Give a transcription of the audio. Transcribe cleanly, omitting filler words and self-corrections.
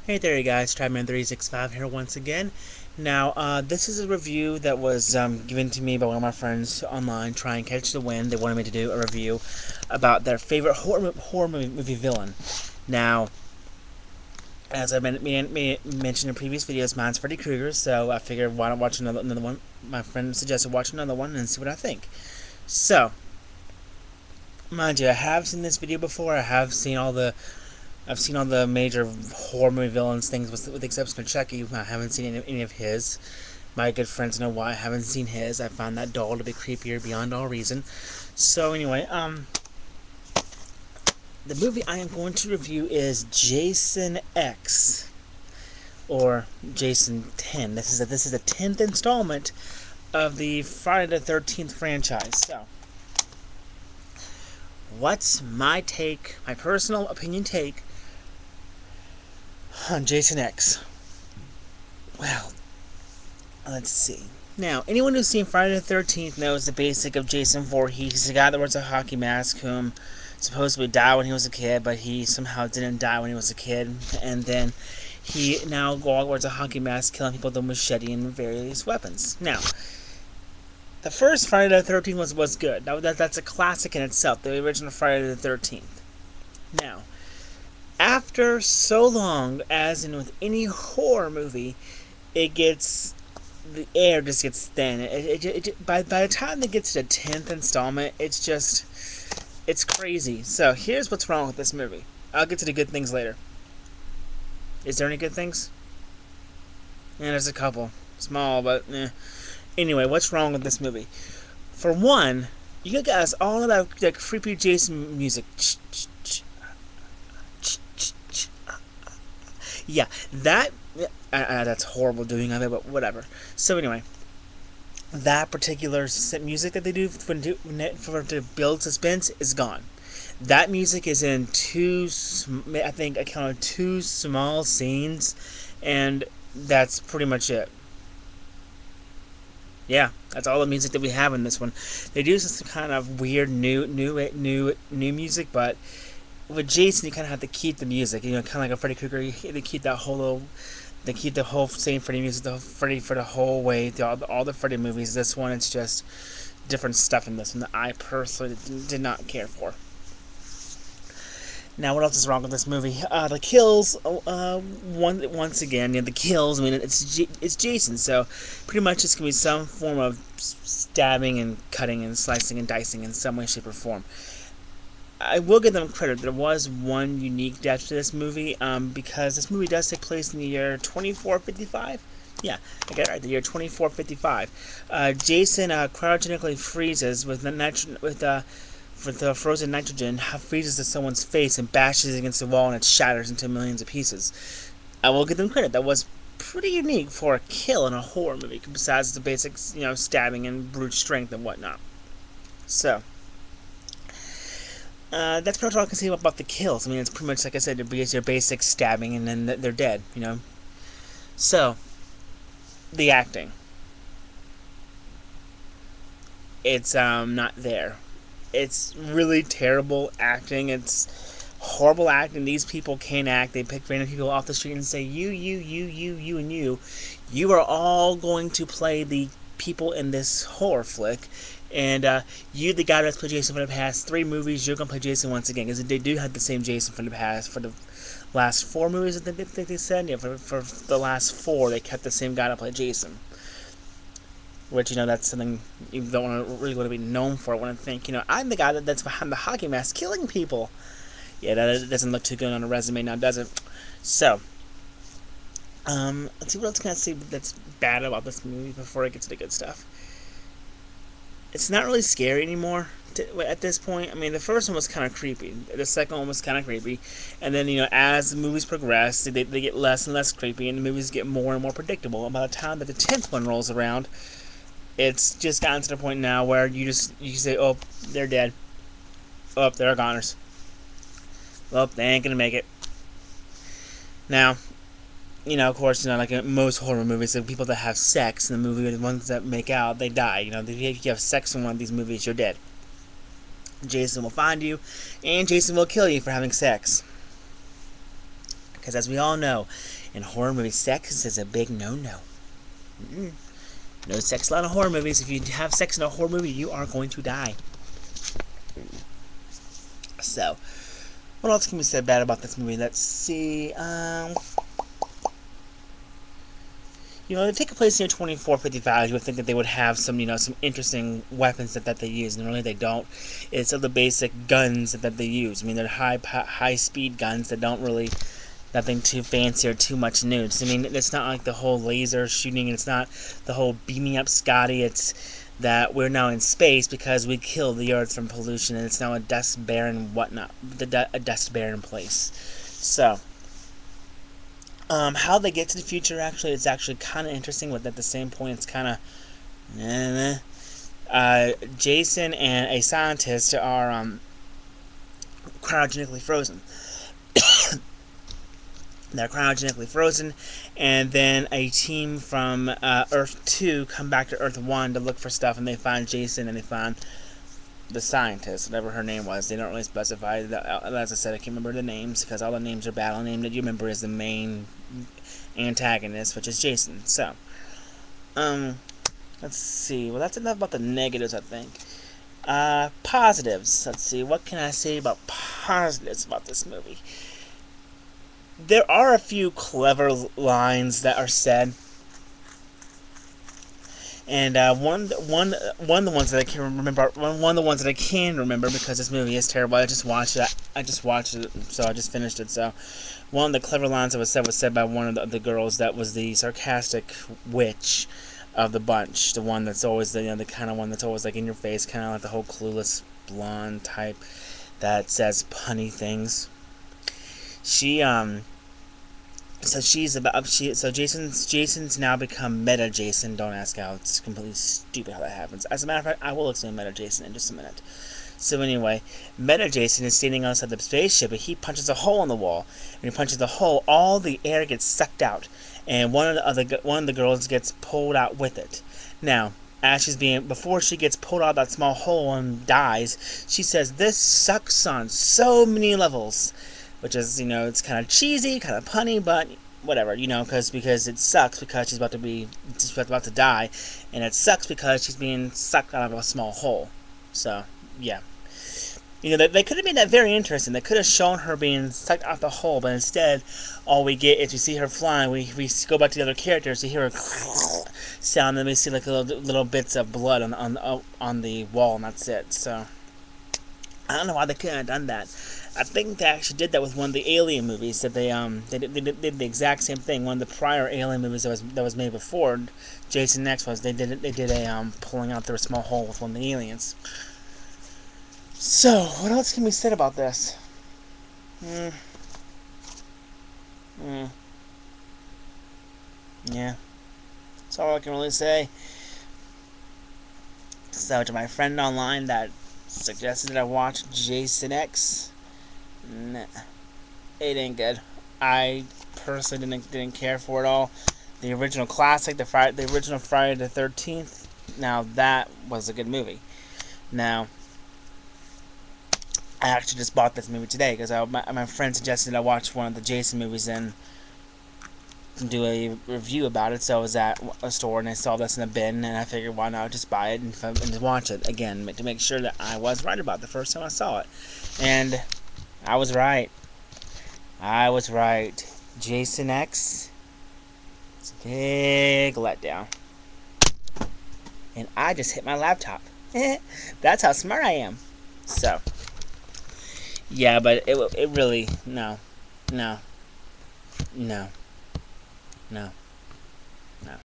Hey there you guys, TryandCatchtheWind here once again. Now, this is a review that was given to me by one of my friends online, TryandCatchtheWind. They wanted me to do a review about their favorite horror movie villain. Now, as I mentioned in previous videos, mine's Freddy Krueger, so I figured why not watch another one. My friend suggested watch another one and see what I think. So, mind you, I have seen this video before. I've seen all the major horror movie villains things, with the exception of Chucky. I haven't seen any of his. My good friends know why I haven't seen his. I found that doll to be creepier beyond all reason. So anyway, the movie I am going to review is Jason X, or Jason 10. This is the 10th installment of the Friday the 13th franchise. So, what's my take, my personal opinion take, on Jason X? Well, let's see. Now, anyone who's seen Friday the 13th knows the basic of Jason Voorhees. He's the guy that wears a hockey mask, whom supposedly died when he was a kid, but he somehow didn't die when he was a kid. And then he now wears a hockey mask, killing people with a machete and various weapons. Now, the first Friday the 13th was good. That's a classic in itself, the original Friday the 13th. Now, after so long, as in with any horror movie, the air just gets thin. By the time it gets to the 10th installment, it's crazy. So here's what's wrong with this movie. I'll get to the good things later. Is there any good things? Yeah, there's a couple. Small, but eh. Anyway, what's wrong with this movie? For one, you got all of that creepy Jason music. Yeah, that's horrible doing of it, but whatever. So anyway, that particular music that they do to build suspense is gone. That music is in I think I counted 2 small scenes, and that's pretty much it. Yeah, that's all the music that we have in this one. They do some kind of weird new music, but with Jason, you kind of have to keep the music. You know, kind of like a Freddy Krueger, they keep the whole same Freddy music, for the whole way through all the Freddy movies. This one, it's just different stuff in this one that I personally did not care for. Now, what else is wrong with this movie? The kills. Once again, the kills. I mean, it's Jason, so pretty much it's gonna be some form of stabbing and cutting and slicing and dicing in some way, shape, or form. I will give them credit. There was one unique death to this movie, because this movie does take place in the year 2455. Yeah, I got it right. The year 2455. Jason cryogenically freezes with the frozen nitrogen, freezes someone's face and bashes it against the wall, and it shatters into millions of pieces. I will give them credit. That was pretty unique for a kill in a horror movie, besides the basics, stabbing and brute strength and whatnot. So, that's pretty much all I can say about the kills. I mean, it's pretty much, like I said, it's your basic stabbing and then they're dead, So, the acting. It's, not there. It's really terrible acting. It's horrible acting. These people can't act. They pick random people off the street and say, you, and you. You are all going to play the people in this horror flick. And you, the guy that's played Jason for the past 3 movies, you're going to play Jason once again. Because they do have the same Jason for the last 4 movies, I think they said. Yeah, for the last 4, they kept the same guy to play Jason. Which, that's something you don't really want to be known for. I want to think, I'm the guy that's behind the hockey mask killing people. Yeah, that doesn't look too good on a resume now, does it? So, let's see what else can I say that's bad about this movie before I get to the good stuff. It's not really scary anymore at this point. I mean, the first one was kind of creepy. The second one was kind of creepy. And then, as the movies progress, they get less and less creepy, and the movies get more and more predictable. And by the time that the 10th one rolls around, it's just gotten to the point now where you say, oh, they're dead. Oh, they're goners. Oh, they ain't gonna make it. Now, of course, like in most horror movies, the people that have sex in the movie, the ones that make out, they die. If you have sex in one of these movies, you're dead. Jason will find you, and Jason will kill you for having sex. because as we all know, in horror movies, sex is a big no-no. No sex allowed in horror movies. If you have sex in a horror movie, you are going to die. So, what else can we say bad about this movie? Let's see. They take place in 2455. You would think that they would have some, some interesting weapons that they use, and really they don't. It's all the basic guns that they use. I mean, they're high speed guns that don't really, nothing too fancy or too much new. I mean, it's not like the whole laser shooting, and it's not the whole beaming up Scotty. It's that we're now in space because we killed the Earth from pollution, and it's now a dust barren whatnot, a dust barren place. So. How they get to the future, actually, it's actually kind of interesting, but at the same point, it's kind of... Jason and a scientist are cryogenically frozen. They're cryogenically frozen, and then a team from Earth 2 come back to Earth 1 to look for stuff, and they find Jason, and they find the scientist, whatever her name was. They don't really specify. As I said, I can't remember the names because all the names are bad. The name that you remember is the main antagonist, which is Jason. So, let's see. Well, that's enough about the negatives, I think. Positives. Let's see. What can I say about positives about this movie? There are a few clever lines that are said. And one of the ones that I can remember, one of the ones that I can remember because this movie is terrible. I just watched it, so I just finished it. So, one of the clever lines that was said by one of the girls that was the sarcastic witch of the bunch, the one that's always the kind of one that's always like in your face, kind of like the whole clueless blonde type that says punny things. So Jason's now become Meta Jason. Don't ask how. It's completely stupid how that happens. As a matter of fact, I will explain Meta Jason in just a minute. So anyway, Meta Jason is standing outside the spaceship, and he punches a hole in the wall. When he punches the hole, all the air gets sucked out, and one of the girls gets pulled out with it. Now, before she gets pulled out of that small hole and dies, she says, "This sucks on so many levels." Which is, it's kind of cheesy, kind of punny, but whatever, because it sucks because she's about to die, and it sucks because she's being sucked out of a small hole. So, yeah. They could have made that very interesting. They could have shown her being sucked out the hole, but instead, all we get is we see her flying. We go back to the other characters. We hear her sound, and we see like little bits of blood on the wall, and that's it. So, I don't know why they couldn't have done that. I think they actually did that with one of the Alien movies. That they did the exact same thing. One of the prior Alien movies that was made before Jason X was. They did a pulling out their small hole with one of the aliens. So what else can be said about this? Yeah, that's all I can really say. So to my friend online that suggested that I watch Jason X. Nah, it ain't good. I personally didn't care for it all. The original classic, the original Friday the 13th. Now that was a good movie. Now, I actually just bought this movie today because my friend suggested I watch one of the Jason movies and do a review about it. So I was at a store and I saw this in a bin, and I figured why not just buy it and watch it again to make sure that I was right about it the first time I saw it. And I was right. Jason X, it's a big letdown. And I just hit my laptop. That's how smart I am. So, yeah, but it really, no.